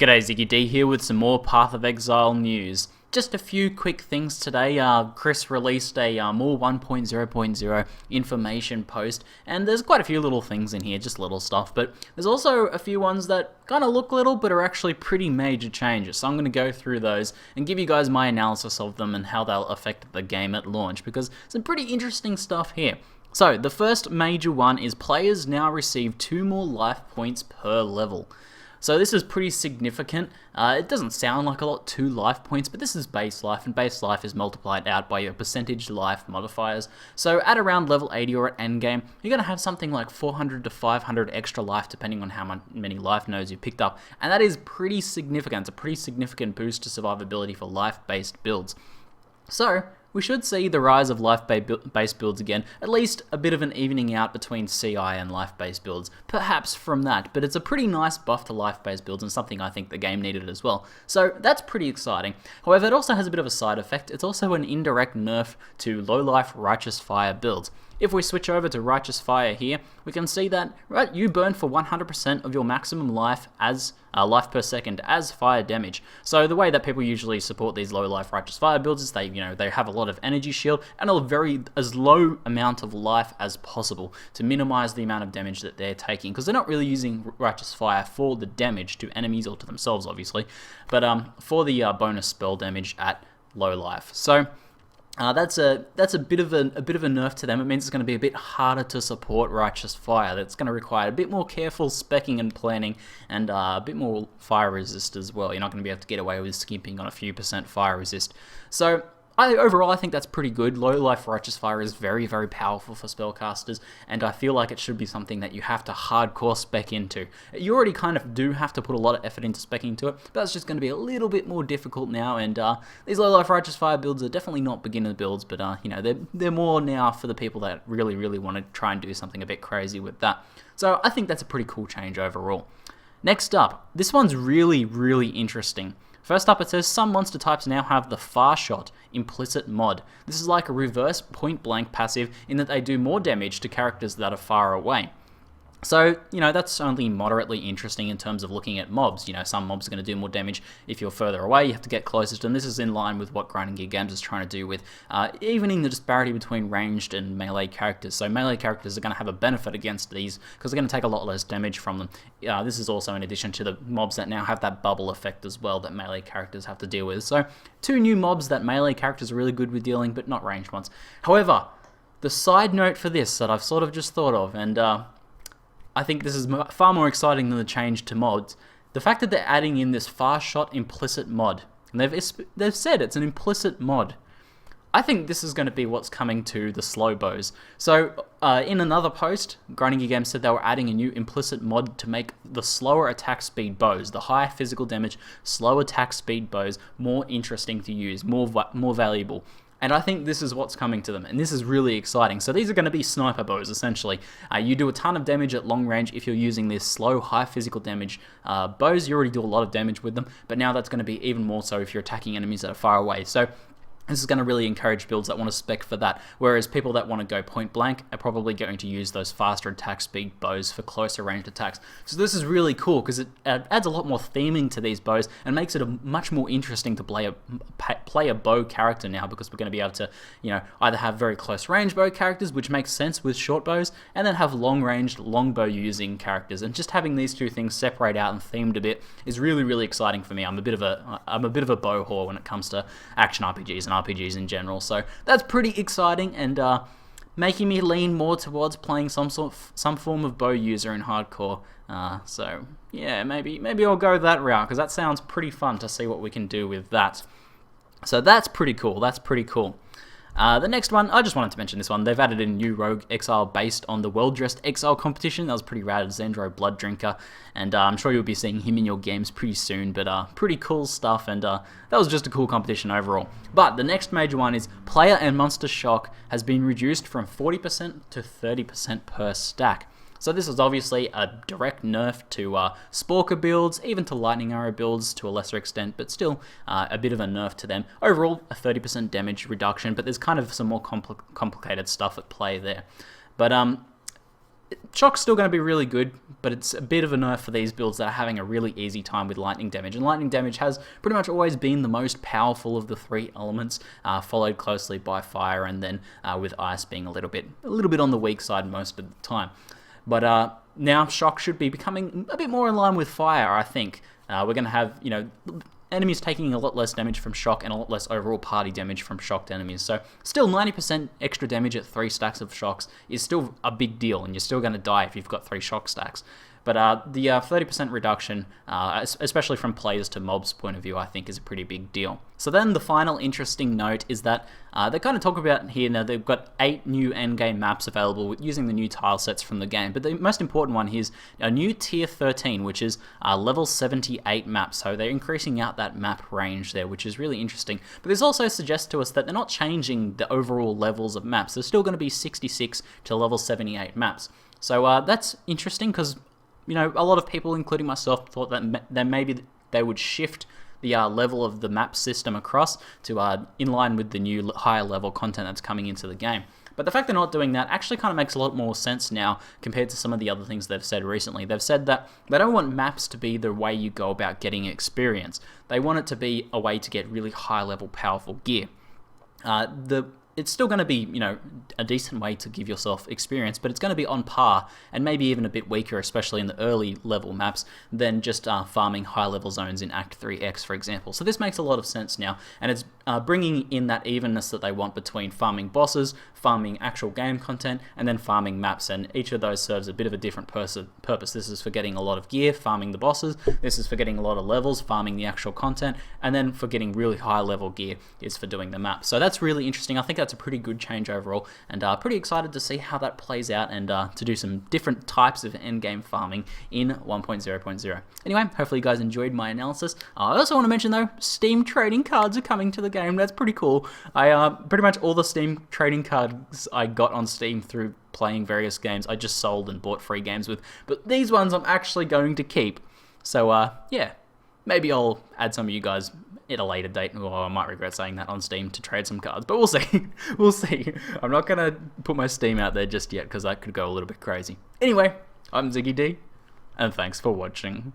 G'day, ZiggyD here with some more Path of Exile news. Just a few quick things today. Chris released a more 1.0.0 information post, and there's quite a few little things in here, just little stuff, but there's also a few ones that kind of look little but are actually pretty major changes. So I'm going to go through those and give you guys my analysis of them and how they'll affect the game at launch, because some pretty interesting stuff here. So the first major one is players now receive 2 more life points per level. So this is pretty significant. It doesn't sound like a lot, 2 life points, but this is base life, and base life is multiplied out by your percentage life modifiers. So at around level 80 or at endgame, you're going to have something like 400 to 500 extra life, depending on how many life nodes you picked up. And that is pretty significant. It's a pretty significant boost to survivability for life-based builds. So we should see the rise of life-based builds again, at least a bit of an evening out between CI and life-based builds, perhaps from that, but it's a pretty nice buff to life-based builds and something I think the game needed as well. So that's pretty exciting. However, it also has a bit of a side effect. It's also an indirect nerf to low-life Righteous Fire builds. If we switch over to Righteous Fire here, we can see that you burn for 100% of your maximum life as life per second as fire damage. So the way that people usually support these low life Righteous Fire builds is they have a lot of energy shield and as low amount of life as possible to minimize the amount of damage that they're taking, because they're not really using Righteous Fire for the damage to enemies or to themselves, obviously, but for the bonus spell damage at low life. So that's a bit of a nerf to them. It means it's going to be a bit harder to support Righteous Fire. That's going to require a bit more careful speccing and planning, and a bit more fire resist as well. You're not going to be able to get away with skimping on a few % fire resist. So overall, I think that's pretty good. Low life Righteous Fire is very, very powerful for spellcasters, and I feel like it should be something that you have to hardcore spec into. You already kind of do have to put a lot of effort into specking into it, but that's just going to be a little bit more difficult now, and these low life Righteous Fire builds are definitely not beginner builds, but they're more now for the people that really, really want to try and do something a bit crazy with that. So I think that's a pretty cool change overall. Next up, this one's really, really interesting. First up, it says some monster types now have the Far Shot implicit mod. This is like a reverse point blank passive in that they do more damage to characters that are far away. So, that's only moderately interesting in terms of looking at mobs. Some mobs are going to do more damage if you're further away. You have to get closest, and this is in line with what Grinding Gear Games is trying to do with evening the disparity between ranged and melee characters. So melee characters are going to have a benefit against these because they're going to take a lot less damage from them. This is also in addition to the mobs that now have that bubble effect as well that melee characters have to deal with. So 2 new mobs that melee characters are really good with dealing, but not ranged ones. However, the side note for this that I've sort of just thought of, and I think this is far more exciting than the change to mods. The fact that they're adding in this Far Shot implicit mod, and they've said it's an implicit mod. I think this is going to be what's coming to the slow bows. So in another post, Grinding Gear Games said they were adding a new implicit mod to make the slower attack speed bows, the higher physical damage, slow attack speed bows, more interesting to use, more valuable. And I think this is what's coming to them, and this is really exciting. So these are going to be sniper bows, essentially. You do a ton of damage at long range if you're using these slow, high physical damage bows. You already do a lot of damage with them, but now that's going to be even more so if you're attacking enemies that are far away. So this is going to really encourage builds that want to spec for that, whereas people that want to go point blank are probably going to use those faster attack speed bows for closer ranged attacks. So this is really cool because it adds a lot more theming to these bows and makes it much more interesting to play a bow character now, because we're going to be able to either have very close range bow characters, which makes sense with short bows, and then have long ranged long bow using characters. And just having these 2 things separate out and themed a bit is really, really exciting for me. I'm a bit of a bow whore when it comes to action RPGs and RPGs in general, so that's pretty exciting and making me lean more towards playing some form of bow user in hardcore. So yeah, maybe I'll go that route, because that sounds pretty fun to see what we can do with that. So that's pretty cool. The next one, I just wanted to mention this one. They've added a new Rogue Exile based on the Well-Dressed Exile competition. That was pretty rad. Zendro Blood Drinker, and I'm sure you'll be seeing him in your games pretty soon, but pretty cool stuff, and that was just a cool competition overall. But the next major one is player and monster shock has been reduced from 40% to 30% per stack. So this is obviously a direct nerf to Sporker builds, even to Lightning Arrow builds to a lesser extent, but still a bit of a nerf to them. Overall, a 30% damage reduction, but there's kind of some more complicated stuff at play there. But Shock's still going to be really good, but it's a bit of a nerf for these builds that are having a really easy time with lightning damage. And lightning damage has pretty much always been the most powerful of the three elements, followed closely by fire, and then with ice being a little bit on the weak side most of the time. But now shock should be becoming a bit more in line with fire, I think. We're going to have, enemies taking a lot less damage from shock and a lot less overall party damage from shocked enemies. So still 90% extra damage at 3 stacks of shocks is still a big deal, and you're still going to die if you've got 3 shock stacks. But the 30% reduction, especially from players to mobs point of view, I think is a pretty big deal. So then the final interesting note is that they kind of talk about here now they've got 8 new endgame maps available using the new tile sets from the game. But the most important one is a new tier 13, which is level 78 map. So they're increasing out that map range there, which is really interesting. But this also suggests to us that they're not changing the overall levels of maps. They're still going to be 66 to level 78 maps. So that's interesting because a lot of people, including myself, thought that maybe they would shift the level of the map system across to in line with the new higher level content that's coming into the game. But the fact they're not doing that actually kind of makes a lot more sense now compared to some of the other things they've said recently. They've said that they don't want maps to be the way you go about getting experience. They want it to be a way to get really high level powerful gear. It's still going to be, a decent way to give yourself experience, but it's going to be on par and maybe even a bit weaker, especially in the early level maps, than just farming high level zones in Act 3X, for example. So this makes a lot of sense now, and it's bringing in that evenness that they want between farming bosses, farming actual game content, and then farming maps, and each of those serves a bit of a different purpose. This is for getting a lot of gear, farming the bosses. This is for getting a lot of levels, farming the actual content, and then for getting really high level gear is for doing the map. So that's really interesting. I think that's a pretty good change overall, and pretty excited to see how that plays out and to do some different types of endgame farming in 1.0.0. Anyway, hopefully you guys enjoyed my analysis. I also want to mention though, Steam trading cards are coming to the game. That's pretty cool. I pretty much all the Steam trading cards I got on Steam through playing various games I just sold and bought free games with, but these ones I'm actually going to keep. So yeah, maybe I'll add some of you guys at a later date. Well, I might regret saying that on Steam to trade some cards, but we'll see. We'll see. I'm not going to put my Steam out there just yet because that could go a little bit crazy. Anyway, I'm ZiggyD, and thanks for watching.